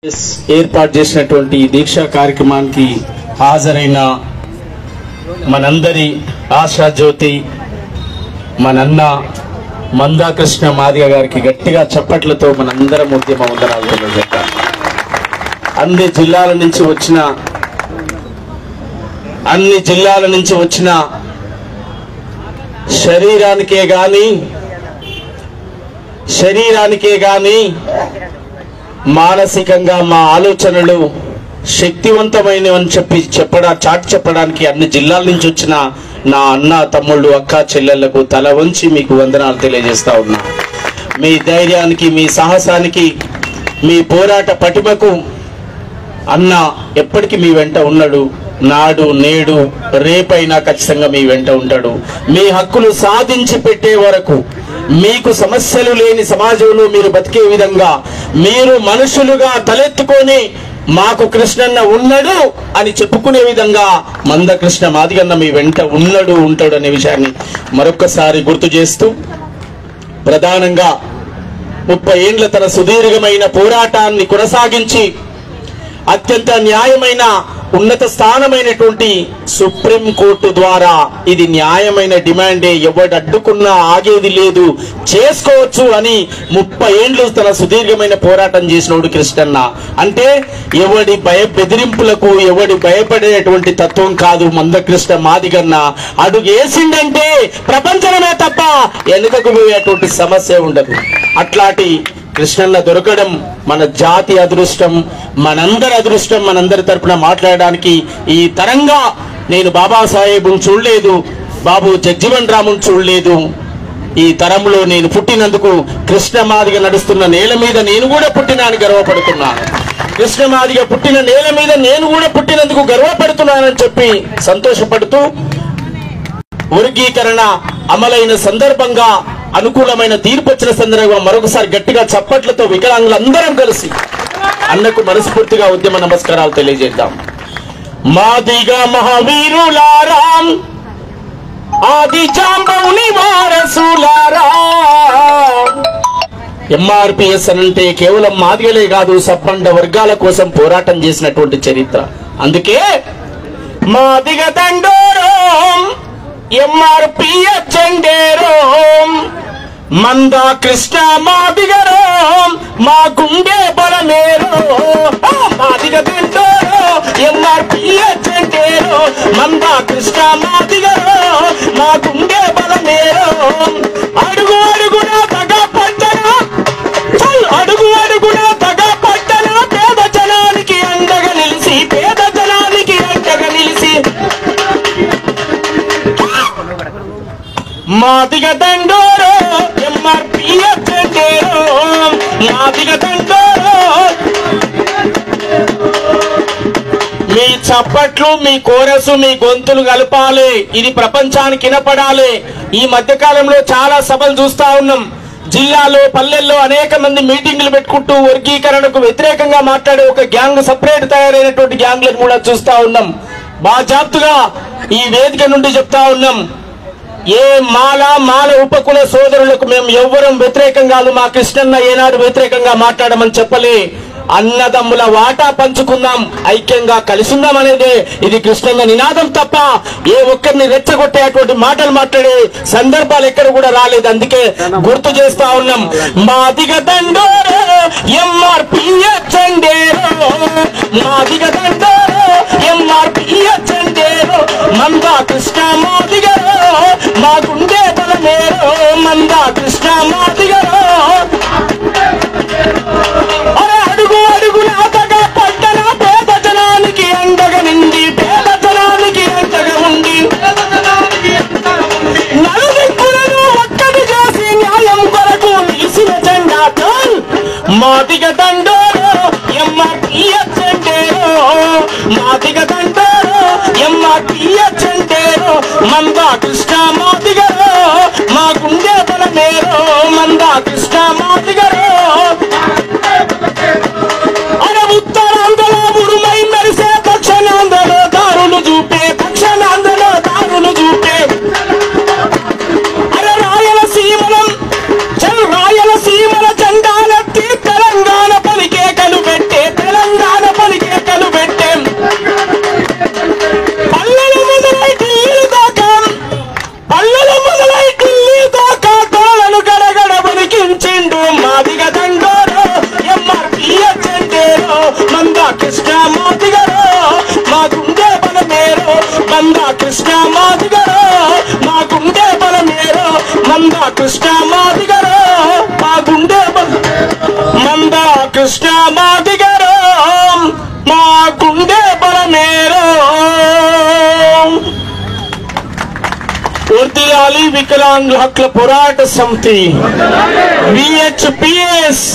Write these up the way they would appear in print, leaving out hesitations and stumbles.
ఏర్పాటు చేసినటువంటి దీక్షా కార్యక్రమానికి హాజరైన మనందరి ఆశా జ్యోతి మనన్న మందాకృష్ణ మాదిగ గారికి గట్టిగా చప్పట్లతో మనందరం ఉద్యమ వందనాలు తెలియజేద్దాం. అన్ని జిల్లాల నుంచి వచ్చిన శరీరానికే గాని మానసికంగా మా ఆలోచనలు శక్తివంతమైనవని చాటి చెప్పడానికి అన్ని జిల్లాల నుంచి వచ్చిన నా అన్న తమ్ముళ్ళు అక్క చెల్లెళ్లకు తల వంచి మీకు వందనాలు తెలియజేస్తా ఉన్నా. మీ ధైర్యానికి, మీ సాహసానికి, మీ పోరాట పటిమకు అన్న ఎప్పటికీ మీ వెంట ఉన్నాడు. నాడు నేడు రేపైనా ఖచ్చితంగా మీ వెంట ఉంటాడు. మీ హక్కులు సాధించి పెట్టే వరకు, మీకు సమస్యలు లేని సమాజంలో మీరు బతికే విధంగా, మీరు మనుషులుగా తలెత్తుకొని మాకు కృష్ణన్న ఉన్నాడు అని చెప్పుకునే విధంగా మందకృష్ణ మాదిగన్న మీ వెంట ఉంటాడు అనే విషయాన్ని మరొక్కసారి గుర్తు చేస్తూ, ప్రధానంగా 30 ఏండ్ల తన సుదీర్ఘమైన పోరాటాన్ని కొనసాగించి అత్యంత న్యాయమైన ఉన్నత స్థానమైనటువంటి సుప్రీం కోర్టు ద్వారా ఇది న్యాయమైన డిమాండే, ఎవడు అడ్డుకున్నా ఆగేది లేదు, చేసుకోవచ్చు అని 30 ఏండ్లు తన సుదీర్ఘమైన పోరాటం చేసినోడు కృష్ణన్న. అంటే ఎవడి బెదిరింపులకు, ఎవడి భయపడేటువంటి తత్వం కాదు మందకృష్ణ మాదిగన్న. అడుగేసిందంటే ప్రపంచమే తప్ప వెనుకకు పోయేటువంటి సమస్య ఉండదు. అట్లాంటి కృష్ణన్న దొరకడం మన జాతి అదృష్టం, మనందరి అదృష్టం. మనందరి తరపున మాట్లాడడానికి ఈ తరంగా నేను బాబాసాహెబ్ను చూడలేదు, బాబు జగ్జీవన్ రామును చూడలేదు. ఈ తరంలో నేను పుట్టినందుకు, కృష్ణ మాదిగ నడుస్తున్న నేల మీద నేను కూడా పుట్టినానని గర్వపడుతున్నాను. కృష్ణ మాదిగ పుట్టిన నేల మీద నేను కూడా పుట్టినందుకు గర్వపడుతున్నానని చెప్పి సంతోషపడుతూ, వర్గీకరణ అమలైన సందర్భంగా అనుకూలమైన తీర్పు వచ్చిన సందర్భంగా మరొకసారి గట్టిగా చప్పట్లతో వికలాంగులందరం కలిసి అన్నకు మనస్ఫూర్తిగా ఉద్యమ నమస్కారాలు తెలియజేద్దాం. మాదిగ మహావీరులారా, ఆది జాంబవుని వారసులారా. ఎంఆర్పిఎస్ అంటే కేవలం మాదిగలే కాదు, సబ్బండ వర్గాల కోసం పోరాటం చేసినటువంటి చరిత్ర. అందుకే మాదిగ దండోరం, ఎంఆర్పిఎస్ జెండేరోం, మందాకృష్ణ మాదిగరో మా గుండె బలమేరో. మాదిగ దండోరో, ఎంఆర్పిఎస్ జెండేరో, మందాకృష్ణ మాదిగరో మా గుండె బలమేరో. అడుగు అడుగున తగ పట్టణ, అడుగు అడుగున తగ పట్టణ, పేద జనానికి అండగా నిలిచి, పేద జనానికి అండగా నిలిచి. మాదిగ దండోరో, ఎంఆర్పిఎస్ జెండేరో, మాదిగ దండోరో. మీ చప్పట్లు, మీ కోరసు, మీ గొంతులు కలపాలి. ఇది ప్రపంచానికి వినపడాలి. ఈ మధ్య కాలంలో చాలా సభలు చూస్తా ఉన్నాం. జిల్లాలో, పల్లెల్లో అనేక మంది మీటింగులు పెట్టుకుంటూ వర్గీకరణకు వ్యతిరేకంగా మాట్లాడే ఒక గ్యాంగ్, సపరేట్ తయారైనటువంటి గ్యాంగ్లను కూడా చూస్తా ఉన్నాం. బాజాప్తుగా ఈ వేదిక నుండి చెప్తా ఉన్నాం, ఏ మాల ఉపకుల సోదరులకు మేము ఎవ్వరం వ్యతిరేకం కాదు. మా కృష్ణన్న ఏనాడు వ్యతిరేకంగా మాట్లాడమని చెప్పలే. అన్నదమ్ముల వాటా పంచుకుందాం, ఐక్యంగా కలిసిందాం అనేదే ఇది కృష్ణన్న నినాదం తప్ప ఏ ఒక్కరిని రెచ్చగొట్టేటువంటి మాటలు మాట్లాడే సందర్భాలు ఎక్కడ కూడా రాలేదు. అందుకే గుర్తు చేస్తా ఉన్నాం, మాదిగ దండోరో, ఎంఆర్పిఎస్ జెండేరో, మాదిగ దండోరో, ఎంఆర్పిఎస్ జెండేరో, మందాకృష్ణ మాదిగరో మా గుండె బలమేరో, మందాకృష్ణ మాదిగరో. అడుగు అడుగున తగ పట్టణ, పేద జనానికి అండగా నిండి, పేద జనానికి అండగా ఉండి, నలుదిక్కులను ఒక్కటి చేసి న్యాయం కొరకు నిలిసిన జెండాతో. మాదిగ దండోరో, ఎంఆర్పిఎస్ జెండేరో, మాదిగ దండోరో, ఎంఆర్పిఎస్ జెండేరో, మందాకృష్ణ మాదిగరో మా గుండె బలమేరో, మందాకృష్ణ మాదిగరో. అరే ఉత్తరాంధ్రలో ఉరుమై మెరిసే, దక్షిణాంధ్రలో దారులు చూపే, దక్షిణాంధ్రలో దారులు చూపే. అరే రాయలసీమల జెండాలెత్తి తెలంగాణ పలికే కలు పెట్టే, తెలంగాణ మంద కృష్ణ మాదిగరో మా గుండె బలమేరో మంద కృష్ణ మాదిగరో మా గుండె మంద కృష్ణ మాదిగరో మా గుండె బలమేరో వర్ధిల్లాలి వికలాంగుల హక్కుల పోరాట సమితి విహెచ్పిఎస్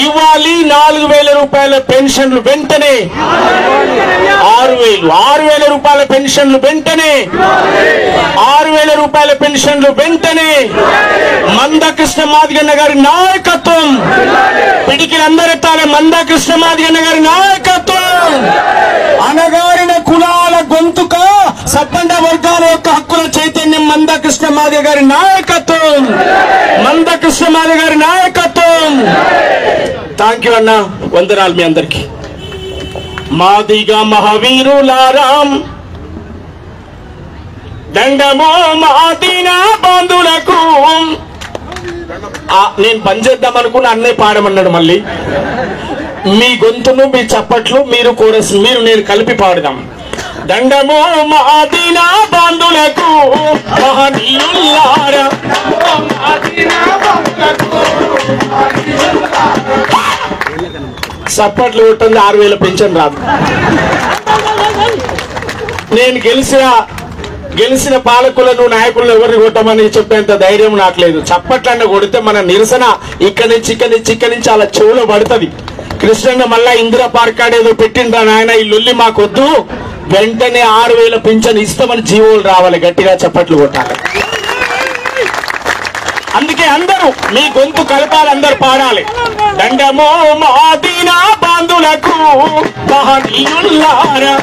ఇవ్వాలి 4,000 రూపాయల పెన్షన్లు వెంటనే 6,000 రూపాయల పెన్షన్లు వెంటనే 6,000 రూపాయల పెన్షన్లు వెంటనే మందకృష్ణ మాదిగన్న గారి నాయకత్వం పిడికిలందరెత్తాలి మందకృష్ణ మాదిగన్న గారి నాయకత్వం అనగారిన కులాల గొంతుక సబ్బండ వర్గాల యొక్క హక్కుల చైతన్యం మందకృష్ణ మాదిగ గారి నాయకత్వం మందకృష్ణ మాదిగ గారి నాయకత్వం థ్యాంక్ యూ అన్న వందనాలు మీ అందరికి మాదిగ మహావీరులారాం దండమో మాదిన బంధులకు నేను పని చేద్దాం అనుకున్న అన్నయ్య పాడమన్నాడు మళ్ళీ మీ గొంతును మీ చప్పట్లు మీరు కోరస్ మీరు నేను కలిపి పాడదాం దండమో మాదిన బంధులకు మహనీయులారా చప్పట్లు కొట్టండి 6,000 పెన్షన్ రాదు నేను గెలిచిన పాలకులను నాయకులను ఎవరిని కొట్టమని చెప్పేంత ధైర్యం నాకు లేదు చప్పట్లన్న కొడితే మన నిరసన ఇక్కడి నుంచి అలా చెవులో పడుతుంది కృష్ణన్న మళ్ళా ఇందిరా పార్క్ ఏదో పెట్టిండ్రా నాయన ఈ లొల్లి మాకొద్దు వెంటనే 6,000 పెన్షన్ ఇస్తామని జీవోలు రావాలి గట్టిగా చప్పట్లు కొట్టాలి అందుకే అందరూ మీ గొంతు కలపాలి అందరు పాడాలి దండమో మాదిన బంధులకు మహనీయులారా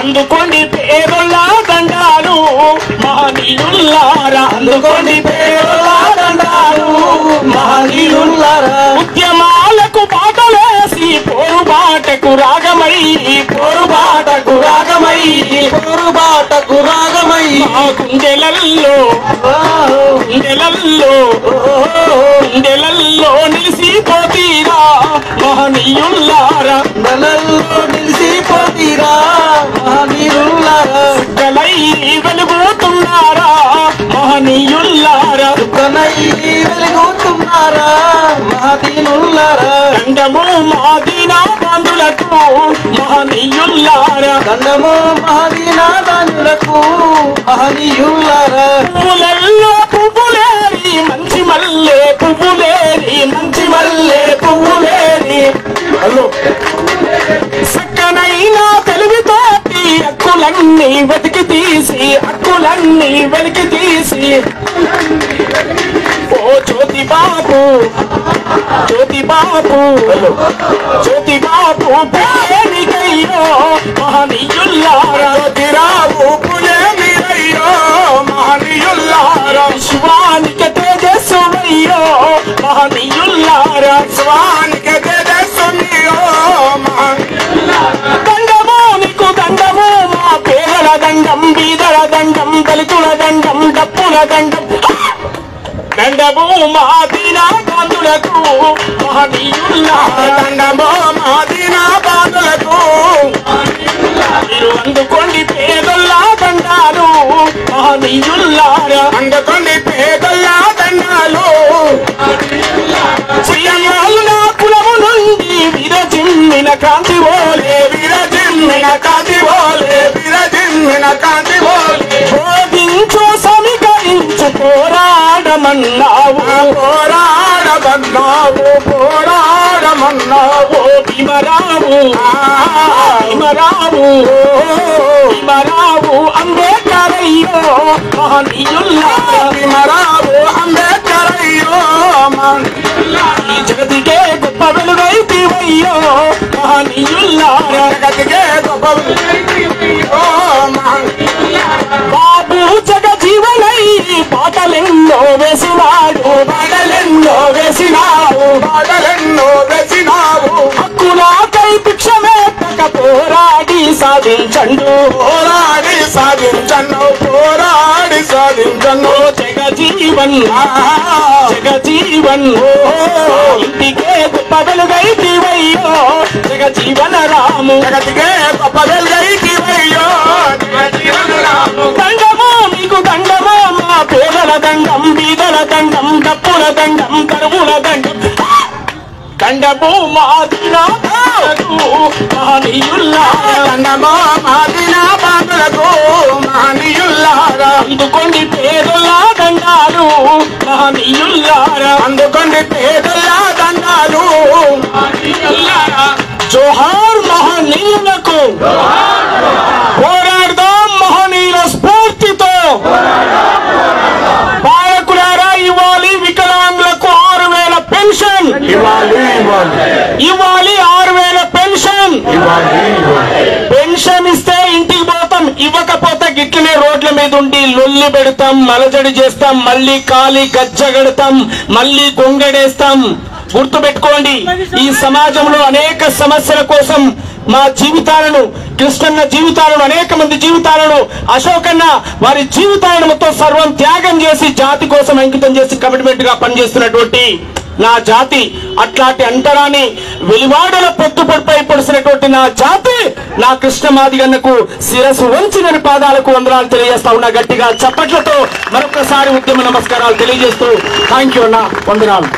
అందుకోండి పేరుల దండాలు మహనీయులారా అందుకోండి పేరుల దండాలు మహనీయులారా ఉద్యమాలకు బాటలేసి పోరుబాటకు రాగమై మా గుండెలల్లో నిలిసిపోతీరా మహనీయులారా గలై వెలుగుతున్నారా మహనీయులారా దండము మాదిన బంధులకు మహనీయులారా పువ్వులల్లో పువ్వులేరి మంచి మల్లె పువ్వులేరి సక్కనైనా తెలివితోటి హక్కులన్నీ వెతికి తీసి ఓ జ్యోతి బాబు పేరికయ్యో మహనీయులారా జ్యోతిరావు పులేమిరయ్యో మహనీయులారా విశ్వానికి తేజస్సువయ్యో మహనీయులారా విశ్వానికి తేజస్సునియో దండము నీకు దండము మా పేదల దండం బీదల దండం దళితుల దండం డప్పుల దండం దండము మాదిన బంధులకు మహనీయులారా దండము మాదిన బంధులకు మీరు అందుకోండి పేదల్లా దండాలు మహనీయులారా అందుకోండి పేదల్లా దండాలు చెయ్యాల కులము నుండి విరజిమ్మిన కాంతి ఓలే బోధించు సమీకరించు పోరాడమన్నావు భీమరావు అంబేద్కరయ్యో మహనీయులారా ఈ జగతికే గొప్ప వెలుగైతివయ్యో మహనీయులారా బాబు జగజీవనై పాటలెన్నో వేసినావు హక్కులకై భిక్షమెత్తక పోరాడి సాధించండు పాలించను జగజీవన్ జగజీవన్ ఇంటికే గొప్ప వెలుగైతివయ్యో జగజీవన రాము జగతికే గొప్ప వెలుగైతివయ్యో జగజీవన రాము దండమో మీకు దండమో మా పేదల దండం బీదల దండం డప్పుల దండం కరువుల దండం దండమో మాదినాథులకు మహనీయుల్లారా దండమో మాదినాథులకు మహనీయుల్లారా అందుకోండి పేదల దండాలు మహనీయుల్లారా అందుకోండి పేదల దండాలు మహనీయుల్లారా జోహార్ మహనీయులకు పోరాడదాం మహనీయుల స్ఫూర్తితో పాలకులారా ఇవ్వాలి వికలాంగులకు 6,000 పెన్షన్ ఇవ్వాలి 6,000 పెన్షన్ పెన్షన్ ఇస్తే ఇంటికి పోతాం ఇవ్వకపోతే గిట్లనే రోడ్ల మీద ఉండి లొల్లి పెడతాం మలజడి చేస్తాం మళ్ళీ కాలి గజ్జగడతాం మళ్ళీ గొంగడేస్తాం గుర్తుపెట్టుకోండి ఈ సమాజంలో అనేక సమస్యల కోసం మా జీవితాలను కృష్ణన్న జీవితాలను అనేక మంది జీవితాలను అశోకన్న వారి జీవితాలను మొత్తం సర్వం త్యాగం చేసి జాతి కోసం అంకితం చేసి కమిట్మెంట్ గా పనిచేస్తున్నటువంటి నా జాతి అట్లాంటి అంతరాన్ని వెలివాడల పొత్తుపడిపై పొడిసినటువంటి నా జాతి నా కృష్ణ మాదిగన్నకు శిరస్సు వంచిన పాదాలకు వందనాలు తెలియజేస్తా ఉన్నా గట్టిగా చప్పట్లతో మరొకసారి ఉద్యమ నమస్కారాలు తెలియజేస్తూ థ్యాంక్ యూ అన్న వందనాలు